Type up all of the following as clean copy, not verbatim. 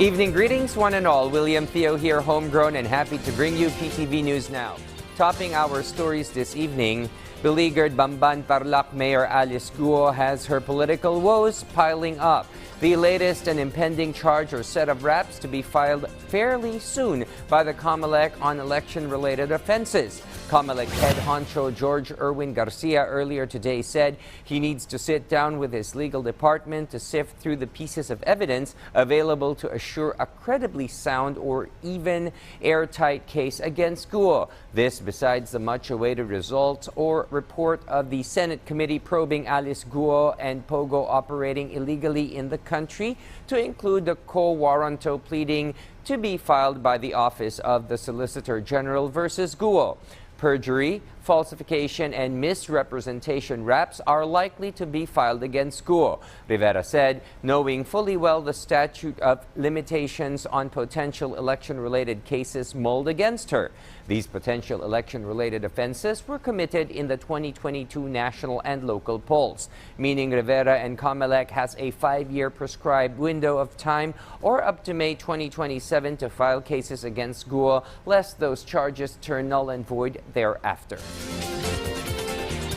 Evening greetings, one and all. William Theo here, homegrown and happy to bring you PTV News Now. Topping our stories this evening, beleaguered Bamban Tarlac Mayor Alice Guo has her political woes piling up. The latest and impending charge or set of raps to be filed fairly soon by the Comelec on election-related offenses. Comelec head honcho George Erwin Garcia earlier today said he needs to sit down with his legal department to sift through the pieces of evidence available to assure a credibly sound or even airtight case against Guo. This besides the much-awaited results or report of the Senate committee probing Alice Guo and Pogo operating illegally in the country, to include the quo warranto pleading to be filed by the Office of the Solicitor General versus Guo. Perjury, falsification, and misrepresentation raps are likely to be filed against Guo. Rivera said, knowing fully well the statute of limitations on potential election-related cases mulled against her. These potential election-related offenses were committed in the 2022 national and local polls, meaning Rivera and Comelec has a 5-year prescribed window of time or up to May 2027 to file cases against Guo, lest those charges turn null and void thereafter.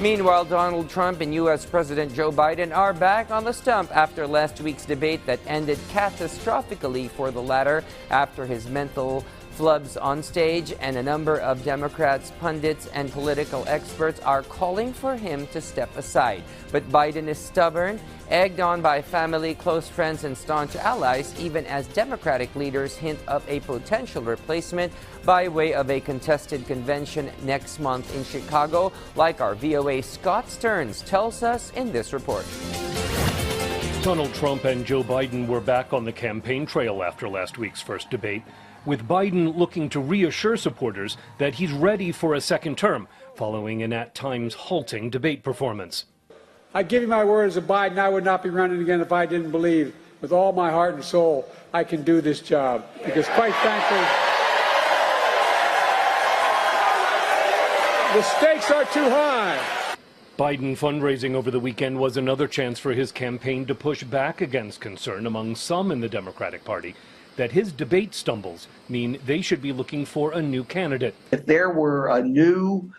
Meanwhile, Donald Trump and U.S. President Joe Biden are back on the stump after last week's debate that ended catastrophically for the latter after his mental flubs on stage, and a number of Democrats, pundits, and political experts are calling for him to step aside. But Biden is stubborn, egged on by family, close friends, and staunch allies, even as Democratic leaders hint of a potential replacement by way of a contested convention next month in Chicago, like our VOA Scott Stearns tells us in this report. Donald Trump and Joe Biden were back on the campaign trail after last week's first debate, with Biden looking to reassure supporters that he's ready for a second term following an at times halting debate performance. I give you my word as a Biden, I would not be running again if I didn't believe with all my heart and soul I can do this job. Because quite frankly, the stakes are too high. Biden fundraising over the weekend was another chance for his campaign to push back against concern among some in the Democratic Party that his debate stumbles mean they should be looking for a new candidate. If there were a new,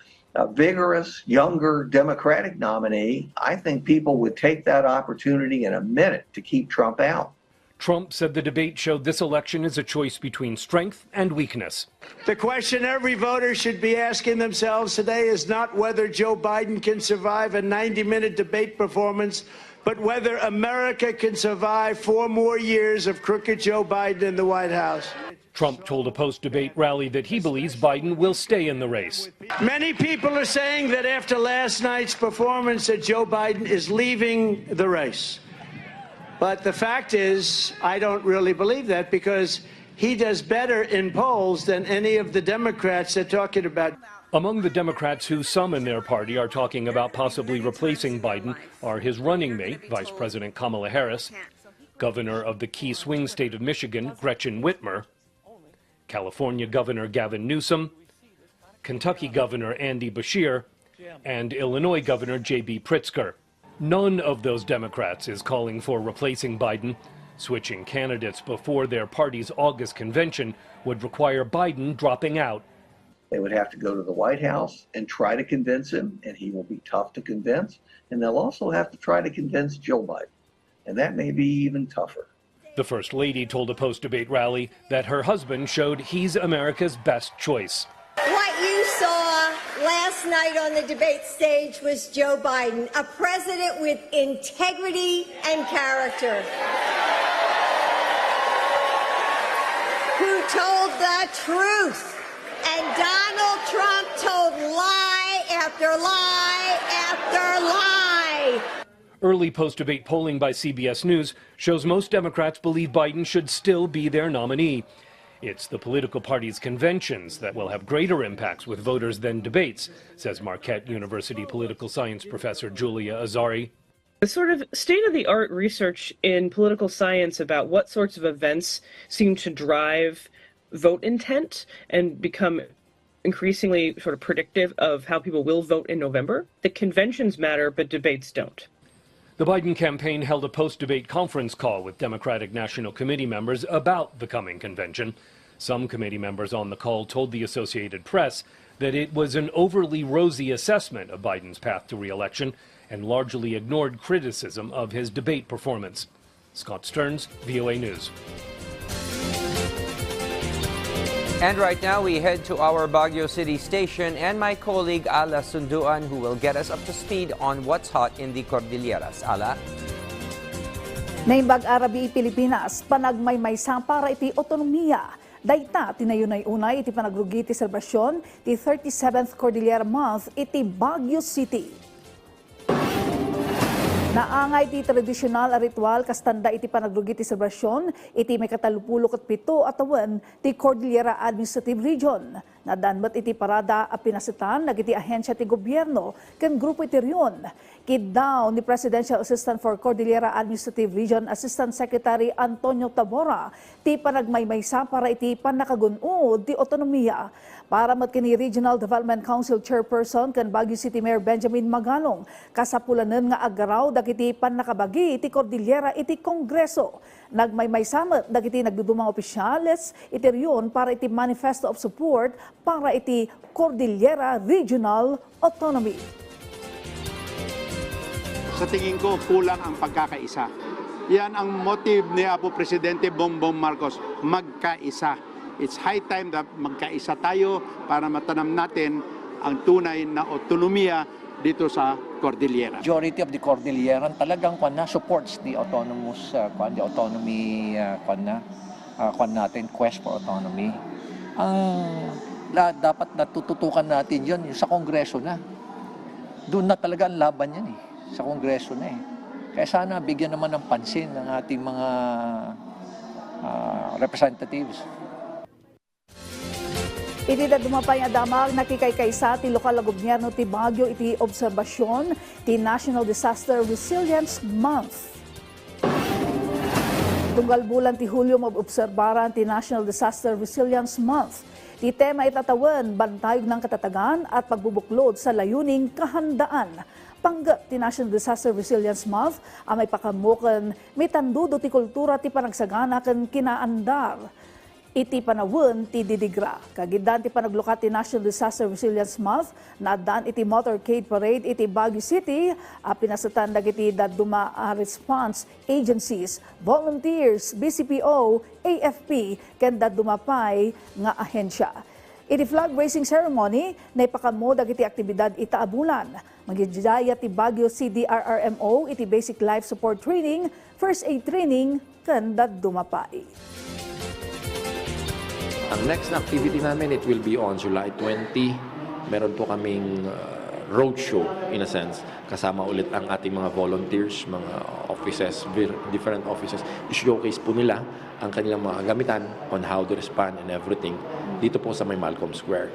vigorous, younger Democratic nominee, I think people would take that opportunity in a minute to keep Trump out. Trump said the debate showed this election is a choice between strength and weakness. The question every voter should be asking themselves today is not whether Joe Biden can survive a 90-minute debate performance, but whether America can survive 4 more years of crooked Joe Biden in the White House. Trump told a post-debate rally that he believes Biden will stay in the race. Many people are saying that after last night's performance that Joe Biden is leaving the race. But the fact is, I don't really believe that, because he does better in polls than any of the Democrats they're talking about. Among the Democrats who some in their party are talking about possibly replacing Biden are his running mate, Vice President Kamala Harris, Governor of the key swing state of Michigan, Gretchen Whitmer, California Governor Gavin Newsom, Kentucky Governor Andy Beshear, and Illinois Governor J.B. Pritzker. None of those Democrats is calling for replacing Biden. Switching candidates before their party's August convention would require Biden dropping out. They would have to go to the White House and try to convince him, and he will be tough to convince. And they'll also have to try to convince Joe Biden, and that may be even tougher. The First Lady told a post-debate rally that her husband showed he's America's best choice. What you saw last night on the debate stage was Joe Biden, a president with integrity and character, who told the truth. And Donald Trump told lie after lie after lie. Early post-debate polling by CBS News shows most Democrats believe Biden should still be their nominee. It's the political parties' conventions that will have greater impacts with voters than debates, says Marquette University political science professor Julia Azari. The sort of state-of-the-art research in political science about what sorts of events seem to drive vote intent and become increasingly sort of predictive of how people will vote in November. The conventions matter, but debates don't. The Biden campaign held a post-debate conference call with Democratic National Committee members about the coming convention. Some committee members on the call told the Associated Press that it was an overly rosy assessment of Biden's path to re-election and largely ignored criticism of his debate performance. Scott Stearns, VOA News. And right now we head to our Baguio City station and my colleague Ala Sunduan, who will get us up to speed on what's hot in the Cordilleras. Ala? Naimbag Arabi Pilipinas, panagmaymaysa para iti otonomiya. Dayta, tinayunay-unay iti panagrugi iti selebrasyon, ti 37th Cordillera Month iti Baguio City. Naangay ti tradisyonal a ritual kastanda iti panagrugi ti selebrasyon, iti may katalupulok at 7 atawan ti Cordillera Administrative Region. Nadanmat iti parada a pinasitan nagiti ahensya ti gobyerno ken grupo iti riyon. Kiddaw ni Presidential Assistant for Cordillera Administrative Region Assistant Secretary Antonio Tabora ti panagmaymaysa para iti panakagunod ti otonomiya. Para matkini Regional Development Council Chairperson ken Baguio City Mayor Benjamin Magalong, kasapulanen nga agaraw dagiti panakabagi iti Cordillera iti Kongreso. Nagmaymaysamet dagiti nagdudumang opisyales iti riyon para iti manifesto of support para iti Cordillera Regional Autonomy. Sa tingin ko, kulang ang pagkakaisa. Yan ang motive ni Apo Presidente Bongbong Marcos, magkaisa. It's high time that magkaisa tayo para matanam natin ang tunay na autonomiya dito sa Cordillera. Majority of the Cordillera talagang supports the autonomous the autonomy natin, quest for autonomy. Dapat natututukan natin 'yon sa Kongreso na. Doon na talaga ang laban yan sa Kongreso na Kaya sana bigyan naman ng pansin ng ating mga representatives. Iti dumapay nga damag nakikaykaysa ti lokal na gobyerno ti Baguio iti obserbasyon ti National Disaster Resilience Month. Tunggal bulan ti Hulyo mag-obserbaran ti National Disaster Resilience Month. Ti tema itatawan bantayog ng katatagan at pagbubuklod sa layuning kahandaan. Panggap ti National Disaster Resilience Month ang may pakamukan mitandudo ti kultura ti panagsagana ken kinaandar. Iti panawon ti didigra. Kagidan ti panaglukat ti National Disaster Resilience Month, naadaan iti motorcade parade iti Baguio City, pinasatan dagiti daduma response agencies, volunteers, BCPO, AFP, ken dadumapay nga ahensya. Iti flag raising ceremony, naipakamo dagiti aktibidad itaabulan. Magidjaya ti Baguio CDRRMO, iti basic life support training, first aid training, ken dadumapay. Ang next na activity namin, it will be on July 20. Meron po kaming roadshow, in a sense. Kasama ulit ang ating mga volunteers, mga offices, different offices. I-showcase po nila ang kanilang mga gamitan on how to respond and everything dito po sa may Malcolm Square.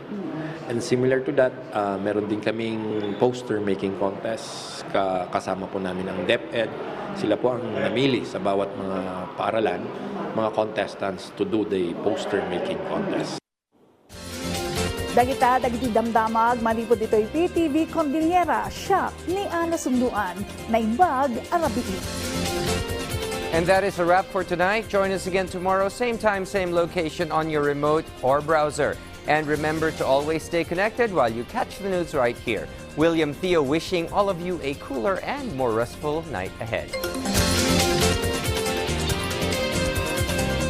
And similar to that, meron din kaming poster making contest. Kasama po namin ang DepEd. Sila po ang namili sa bawat mga paaralan, mga contestants to do the poster making contest. Dagiti damdamag, manipod ito'y PTV Cordillera, siya ni Ana Sunduan, Naimbag Arabi. And that is a wrap for tonight. Join us again tomorrow, same time, same location on your remote or browser. And remember to always stay connected while you catch the news right here. William Theo wishing all of you a cooler and more restful night ahead.